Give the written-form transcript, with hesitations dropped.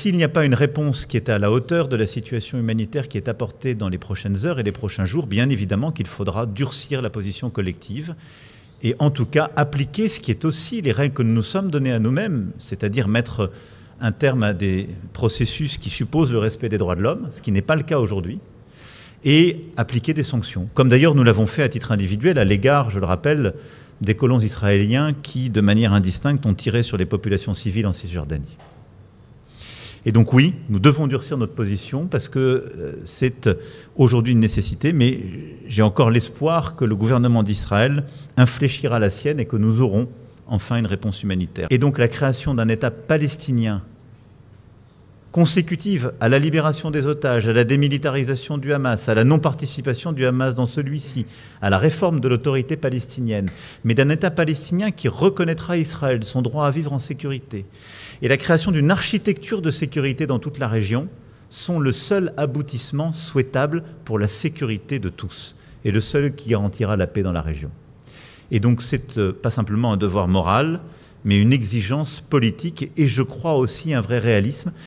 s'il n'y a pas une réponse qui est à la hauteur de la situation humanitaire qui est apportée dans les prochaines heures et les prochains jours, bien évidemment qu'il faudra durcir la position collective et en tout cas appliquer ce qui est aussi les règles que nous nous sommes données à nous-mêmes, c'est-à-dire mettre un terme à des processus qui supposent le respect des droits de l'homme, ce qui n'est pas le cas aujourd'hui, et appliquer des sanctions. Comme d'ailleurs nous l'avons fait à titre individuel à l'égard, je le rappelle, des colons israéliens qui, de manière indistincte, ont tiré sur les populations civiles en Cisjordanie. Et donc oui, nous devons durcir notre position parce que c'est aujourd'hui une nécessité, mais j'ai encore l'espoir que le gouvernement d'Israël infléchira la sienne et que nous aurons enfin une réponse humanitaire. Et donc la création d'un État palestinien consécutive à la libération des otages, à la démilitarisation du Hamas, à la non-participation du Hamas dans celui-ci, à la réforme de l'autorité palestinienne, mais d'un État palestinien qui reconnaîtra Israël, son droit à vivre en sécurité, et la création d'une architecture de sécurité dans toute la région sont le seul aboutissement souhaitable pour la sécurité de tous, et le seul qui garantira la paix dans la région. Et donc c'est pas simplement un devoir moral, mais une exigence politique et je crois aussi un vrai réalisme.